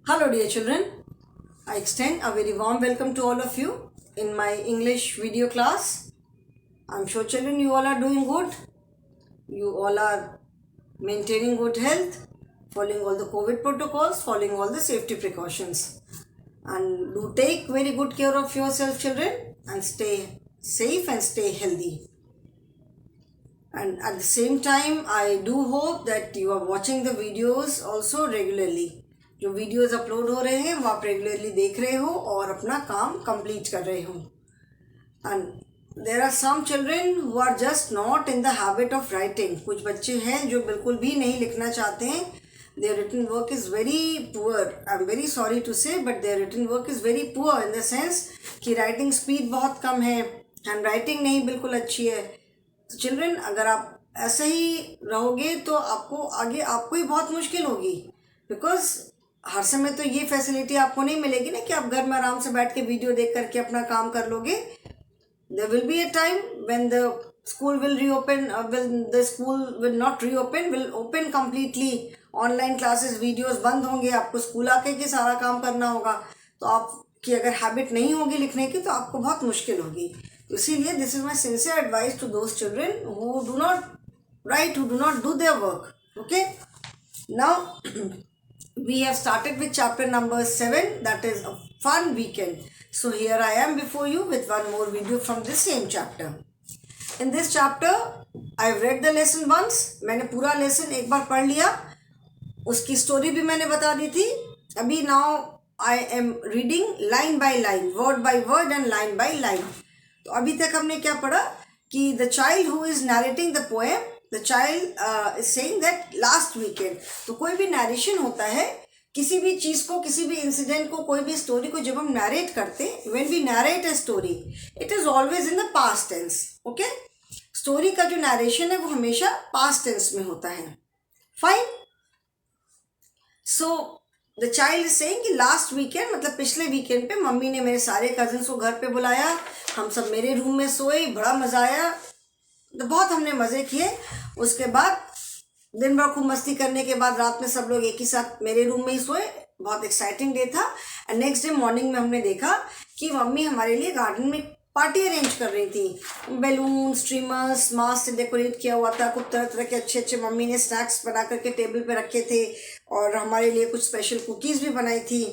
Hello dear children, I extend a very warm welcome to all of you in my English video class. I'm sure children you all are doing good. You all are maintaining good health, following all the COVID protocols, following all the safety precautions. And do take very good care of yourself children and stay safe and stay healthy. And at the same time, I do hope that you are watching the videos also regularly. जो videos upload हो रहे हैं वो आप regularly देख रहे हो और अपना काम कंप्लीट कर रहे हो. And there are some children who are just not in the habit of writing. कुछ बच्चे हैं जो बिल्कुल भी नहीं लिखना चाहते हैं. Their written work is very poor. I am very sorry to say but their written work is very poor in the sense कि राइटिंग स्पीड बहुत कम है, हैंड राइटिंग नहीं बिल्कुल अच्छी है. तो चिल्ड्रेन अगर आप ऐसे ही रहोगे तो आपको ही बहुत मुश्किल होगी. बिकॉज हर समय तो ये फैसिलिटी आपको नहीं मिलेगी ना कि आप घर में आराम से बैठ के वीडियो देख करके अपना काम कर लोगे. There will be a time when the school will reopen, when the school will not reopen, will open completely. Online classes videos बंद होंगे, आपको स्कूल आके के सारा काम करना होगा. तो आपकी अगर हैबिट नहीं होगी लिखने की तो आपको बहुत मुश्किल होगी. इसीलिए this is my sincere advice to those children who do not write, who do not do their work. Okay, now we have started with chapter number 7, that is a fun weekend. So here I am before you with one more video from this same chapter. In this chapter I have read the lesson once. मैंने पूरा lesson एक बार पढ़ लिया, उसकी story भी मैंने बता दी थी. अभी now I am reading line by line, word by word and line by line. तो अभी तक हमने क्या पढ़ा कि the child who is narrating the poem, the child is saying that last weekend. तो कोई भी narration होता है, किसी भी चीज़ को, किसी भी इंसिडेंट को, कोई भी स्टोरी को जब हम नरेट करते हैं, when we narrate a story, it is always in the past tense. Okay, story का जो नरेशन है वो हमेशा past tense में होता है. Fine. So the child is saying कि लास्ट वीकेंड मतलब पिछले वीकेंड पे मम्मी ने मेरे सारे कजिन्स को घर पे बुलाया. हम सब मेरे रूम में सोए, बड़ा मज़ा आया. तो बहुत हमने मज़े किए. उसके बाद दिन भर खूब मस्ती करने के बाद रात में सब लोग एक ही साथ मेरे रूम में ही सोए. बहुत एक्साइटिंग डे था. एंड नेक्स्ट डे मॉर्निंग में हमने देखा कि मम्मी हमारे लिए गार्डन में पार्टी अरेंज कर रही थी. बैलून, स्ट्रीमर्स, मास्क से डेकोरेट किया हुआ था. कुछ तरह तरह के अच्छे अच्छे मम्मी ने स्नैक्स बना करके टेबल पे रखे थे और हमारे लिए कुछ स्पेशल कुकीज़ भी बनाई थी.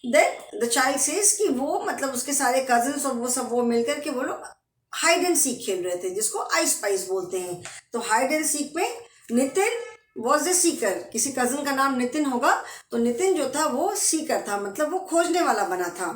देन द चाइल्ड सेज कि वो मतलब उसके सारे कजिन्स और वो मिल करके वो लोग हाइड एंड सीक खेल रहे थे, जिसको आई स्पाइस बोलते हैं. तो हाइड एंड सीक में नितिन वॉज ए सीकर. किसी कजिन का नाम नितिन होगा, तो नितिन जो था वो सीकर था, मतलब वो खोजने वाला बना था.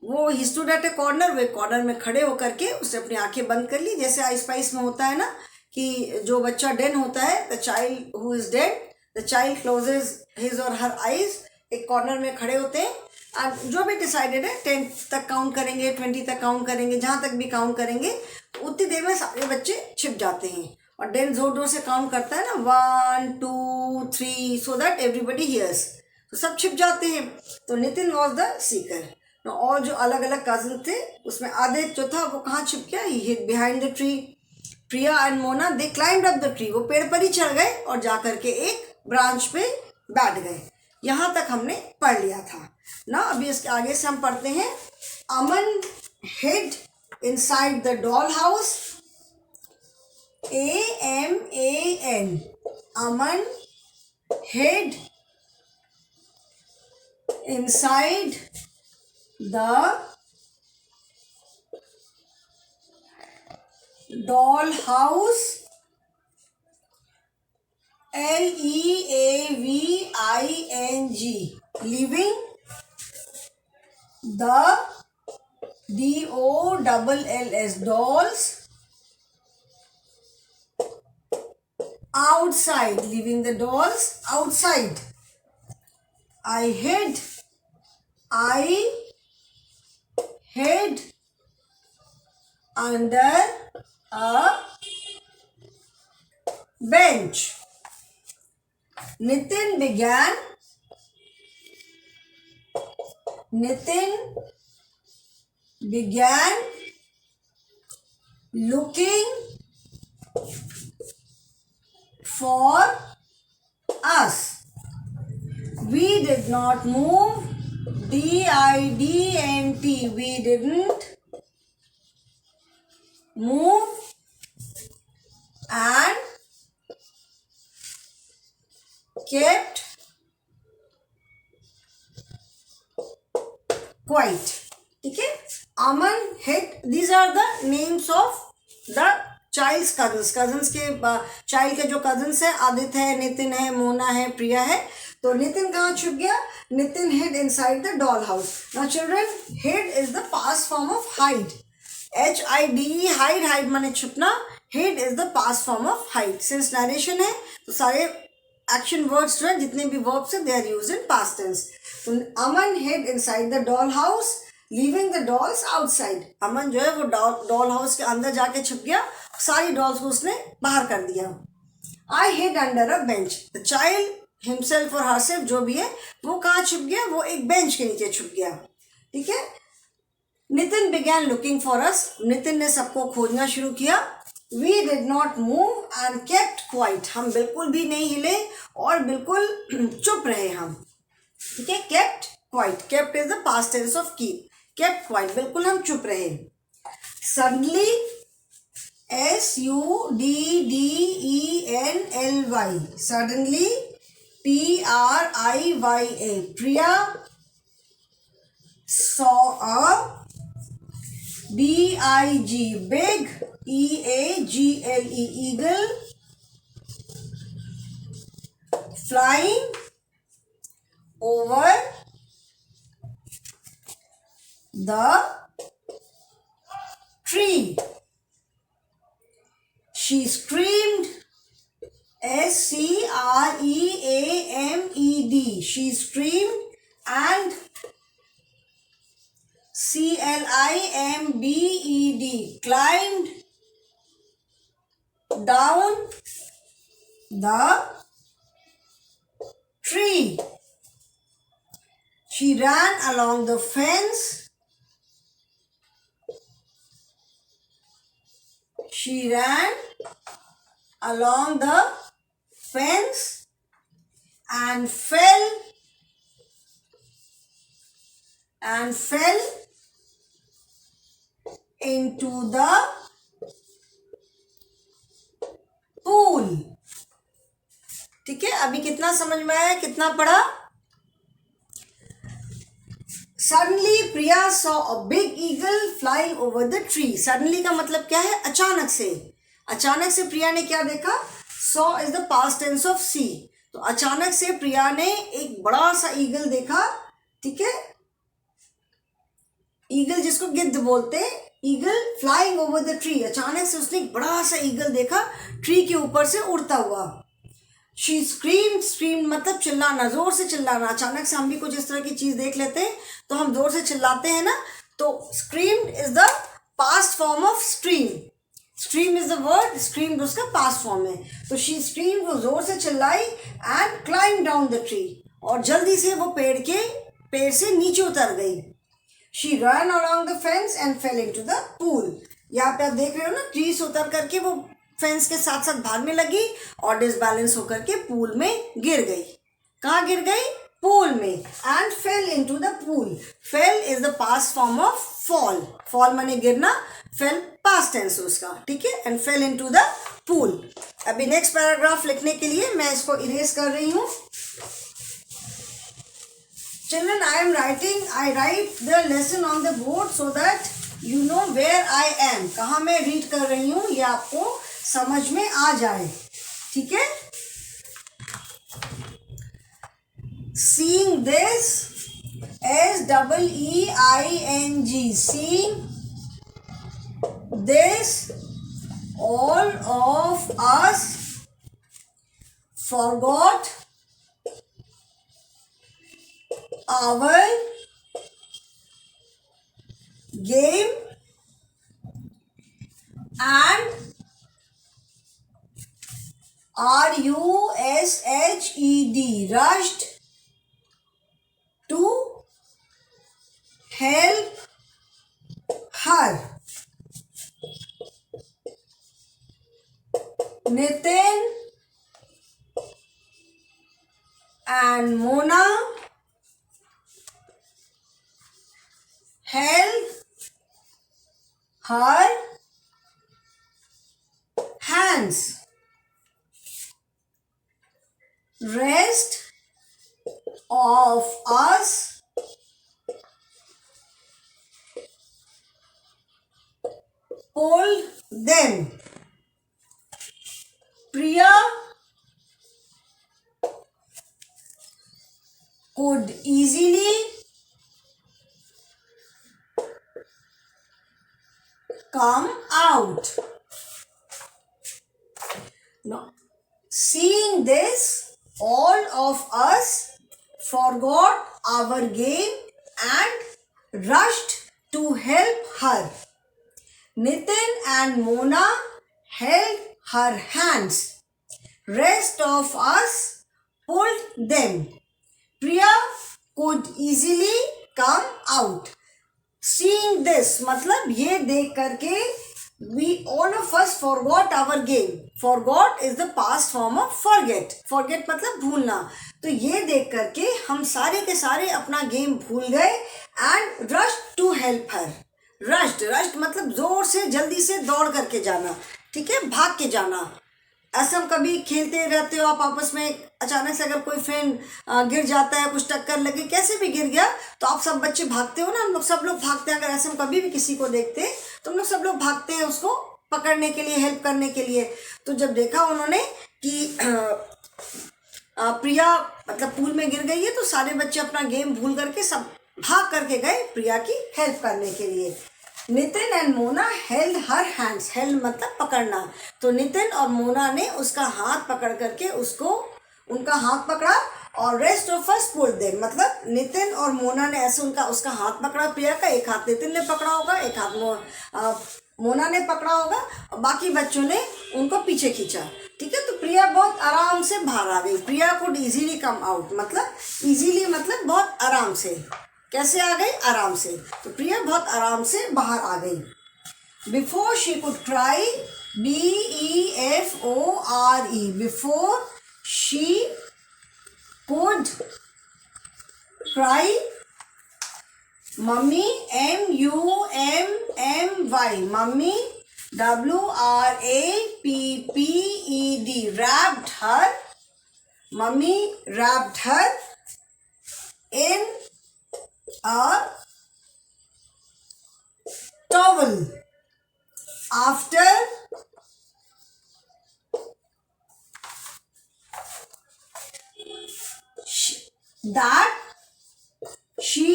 वो he stood at A corner. वो एक कॉर्नर में खड़े होकर के उसने अपनी आंखें बंद कर ली, जैसे आई स्पाइस में होता है ना कि जो बच्चा डेड होता है, the child who is dead, the child closes his or her eyes. एक कॉर्नर में खड़े होते हैं और जो भी डिसाइडेड है 10 तक काउंट करेंगे, 20 तक काउंट करेंगे, जहाँ तक भी काउंट करेंगे. तो उतनी देर में सारे बच्चे छिप जाते हैं और डेन जोर जोर से काउंट करता है ना, 1 2 3, सो दैट एवरीबडी हियर्स. तो सब छिप जाते हैं. तो नितिन वॉज द सीकर. और जो अलग अलग कजिन थे उसमें आधे जो था वो कहाँ छिप गया, ही hide behind the tree. Priya and Mona they climbed up the tree. वो पेड़ पर ही चढ़ गए और जा करके एक ब्रांच पे बैठ गए. यहाँ तक हमने पढ़ लिया था ना. अभी इसके आगे से हम पढ़ते हैं. Aman hid inside the doll house. AMAN. Aman hid inside the doll house. LEAVING. Leaving the DOLLS dolls outside. Leaving the dolls outside. I hid under a bench. Nitin began looking for us. did not move. D-I-D-N-T. We didn't move. And kept quiet. ठीक है. Aman hid. These are the names of the child's cousins. Cousins के child के जो cousins है, आदित्य है, नितिन है, मोना है, प्रिया है. तो नितिन कहाँ छुप गया? Nitin hid inside the doll house. Now children, hid is the past form of hide. H-I-D-E, hide. Hide माने छुपना. Hid is the past form of hide. Since narration है तो सारे एक्शन वर्ड्स जो है, जितने भी वर्ब्स है, they are used in past tense. तो Aman hid inside the doll house, leaving the dolls outside. Aman जो है वो डॉल हाउस के अंदर जाके छुप गया, सारी डॉल्स को उसने बाहर कर दिया. I hid under a bench. The child himself और हरसेल्फ जो भी है वो कहाँ छुप गया? वो एक बेंच के नीचे छुप गया. ठीक है. Nitin began looking for us. Nitin ने सबको खोजना शुरू किया. We did not move and kept quiet. हम बिल्कुल भी नहीं हिले और बिल्कुल चुप रहे हम. ठीक है. kept quiet. kept is the past tense of keep. kept quiet. बिल्कुल हम चुप रहे. suddenly, S-U-D-D-E-N-L-Y. suddenly, P-R-I-Y-A. Priya saw a B-I-G, big, E-A-G-L-E, eagle, flying over the tree. She screamed, S-C-R-E-A-M-E-D. She screamed and C-L-I-M-B-E-D, climbed down the tree. She ran along the fence. She ran along the fence and fell into the pool. ठीक है. अभी कितना समझ में आया? कितना पढ़ा? Suddenly Priya saw a big eagle flying over the tree. Suddenly का मतलब क्या है? अचानक से. अचानक से प्रिया ने क्या देखा? Saw is the past tense of see. तो अचानक से प्रिया ने एक बड़ा सा ईगल देखा. ठीक है. ईगल जिसको गिद्ध बोलते हैं. Eagle flying over the tree. अचानक से उसने एक बड़ा सा ईगल देखा ट्री के ऊपर से उड़ता हुआ. She scream. स्क्रीम मतलब चिल्लाना, जोर से चिल्लाना. अचानक से हम भी कुछ इस तरह की चीज देख लेते हैं तो हम जोर से चिल्लाते हैं ना. तो scream is the past form of stream. Stream is the word, scream उसका पास्ट फॉर्म है. तो शी स्क्रीम, वो जोर से चिल्लाई. And climb down the tree, और जल्दी से वो पेड़ से नीचे उतर गई. She ran along the fence and fell into the pool. यहाँ पे आप देख रहे हो ना, ट्री से उतर करके वो फेंस के साथ साथ भागने लगी और डिसबैलेंस होकर के पूल में गिर गई. कहाँ गिर गई? पूल में. And fell into the pool. Fell is the past form of fall. Fall माने गिरना. Fell past tense उसका. ठीक है. And fell into the pool. अभी नेक्स्ट पैराग्राफ लिखने के लिए मैं इसको इरेज कर रही हूँ. Children, I write the lesson on the board so that you know where I am. कहाँ मैं रीड कर रही हूँ ये आपको समझ में आ जाए. ठीक है. Seeing this, S-E-E-I-N-G. Seeing this, all of us forgot our game and rushed to help her. Nitin and Mona held her hands. Rest of us pulled them. Priya could easily come out. Now, seeing this, all of us forgot our game and rushed to help her. Nitin and Mona held her hands. Rest of us pulled them. Priya could easily come out. Seeing this मतलब ये देख करके we all of us forgot our game. Forgot is the past form of forget. Forget मतलब भूलना. तो ये देख करके हम सारे के सारे अपना गेम भूल गए and rushed to help her. rushed मतलब जोर से जल्दी से दौड़ करके जाना. ठीक है, भाग के जाना. ऐसा हम कभी खेलते रहते हो आप आपस में, अचानक से अगर कोई फ्रेंड गिर जाता है, कुछ टक्कर लगे, कैसे भी गिर गया, तो आप सब बच्चे भागते हो ना. हम लोग सब लोग भागते हैं. अगर ऐसे हम कभी भी किसी को देखते हैं तो हम लोग सब लोग भागते हैं उसको पकड़ने के लिए, हेल्प करने के लिए. तो जब देखा उन्होंने कि प्रिया मतलब पूल में गिर गई है, तो सारे बच्चे अपना गेम भूल करके सब भाग करके गए प्रिया की हेल्प करने के लिए. Nitin and Mona held her hands. Held मतलब पकड़ना. तो नितिन और मोना ने उसका हाथ पकड़ करके उनका हाथ पकड़ा और rest of us pulled them. मतलब नितिन और मोना ने ऐसे उसका हाथ पकड़ा प्रिया का. एक हाथ नितिन ने पकड़ा होगा, एक हाथ मोना ने पकड़ा होगा और बाकी बच्चों ने उनको पीछे खींचा. ठीक है, तो प्रिया बहुत आराम से बाहर आ गई. प्रिया कुड इजीली कम आउट. मतलब इजीली मतलब बहुत आराम से. कैसे आ गई? आराम से. तो प्रिया बहुत आराम से बाहर आ गई. Before she could cry, BEFORE, before she could cry. Mummy MUMMY, mummy WRAPPED, wrapped her. Mummy wrapped her in a towel. After that, she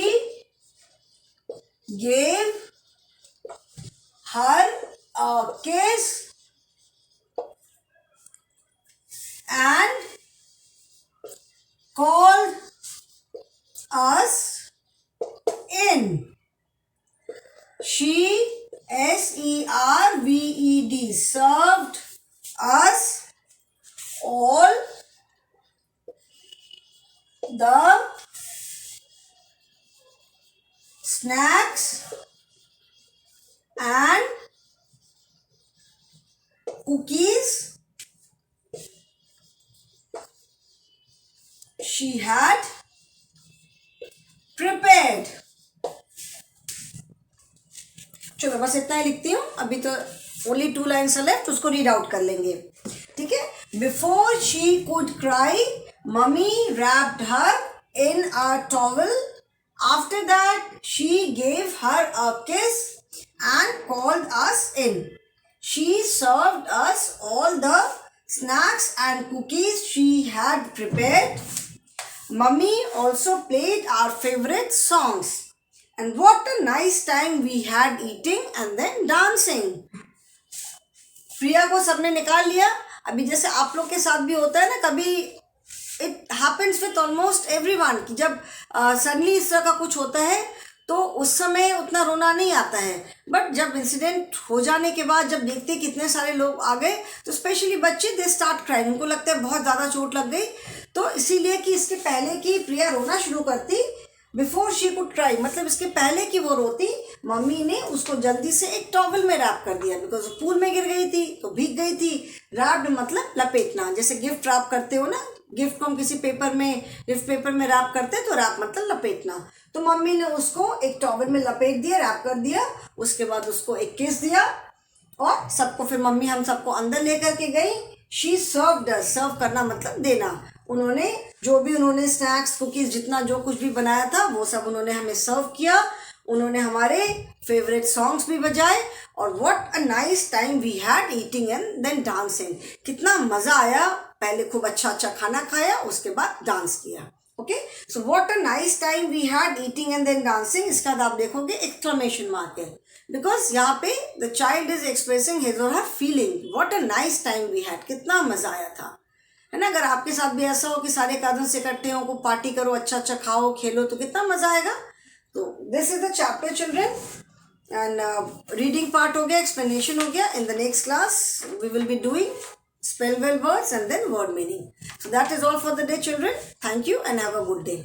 gave her a kiss and called us in. She SERVED served us all the snacks and cookies she had prepared. चलो बस इतना ही लिखती हूँ. अभी तो only 2 lines left, उसको read out कर लेंगे. ठीक है. Before she could cry, mummy wrapped her in a towel. After that, she gave her a kiss and called us in. She served us all the snacks and cookies she had prepared. Mummy also played our favorite songs. And what a nice time we had eating and then dancing. प्रिया को सबने निकाल लिया. अभी जैसे आप लोग के साथ भी होता है ना, कभी it happens with almost everyone कि जब सडनली इस तरह का कुछ होता है तो उस समय उतना रोना नहीं आता है. बट जब इंसिडेंट हो जाने के बाद जब देखते कितने सारे लोग आ गए तो स्पेशली बच्चे दे स्टार्ट क्राइंग. उनको लगता है बहुत ज़्यादा चोट लग गई. तो इसीलिए कि इसके पहले कि प्रिया रोना शुरू करती, बिफोर शी कुड क्राई मतलब इसके पहले कि वो रोती, मम्मी ने उसको जल्दी से एक टॉवल में रैप कर दिया. बिकॉज पूल में गिर गई थी तो भीग गई थी. रैप्ड मतलब लपेटना. जैसे गिफ्ट रैप करते हो ना, गिफ्ट को हम किसी पेपर में, गिफ्ट पेपर में रैप करते हैं, तो रैप मतलब लपेटना। तो मम्मी ने उसको एक टॉवल में लपेट दिया, रैप कर दिया, उसके बाद उसको एक किस दिया और सबको, फिर मम्मी हम सबको अंदर लेकर के गई। शी सर्व्ड अस, सर्व करना मतलब देना। उन्होंने जो भी उन्होंने स्नैक्स, कुकीज़, जितना जो कुछ भी बनाया था वो सब उन्होंने हमें सर्व किया। उन्होंने हमारे फेवरेट सॉन्ग्स भी बजाए और what a nice time we had eating and then dancing. कितना मज़ा आया, पहले खूब अच्छा अच्छा खाना खाया, उसके बाद डांस किया। Okay, so what a nice time we had eating and then dancing. इसके बाद आप देखोगे एक्सक्लेमेशन मार्क है, बिकॉज यहाँ पे the child is expressing his or her feeling. What a nice time we had, कितना मज़ा आया था, है ना। अगर आपके साथ भी ऐसा हो कि सारे कजन्स इकट्ठे हो, को पार्टी करो, अच्छा अच्छा खाओ, खेलो, तो कितना मज़ा आएगा। तो this is the chapter children, and reading part हो गया, एक्सप्लेनेशन हो गया। In the next class we will be doing spell well words and then word meaning. So that is all for the day, children. Thank you and have a good day.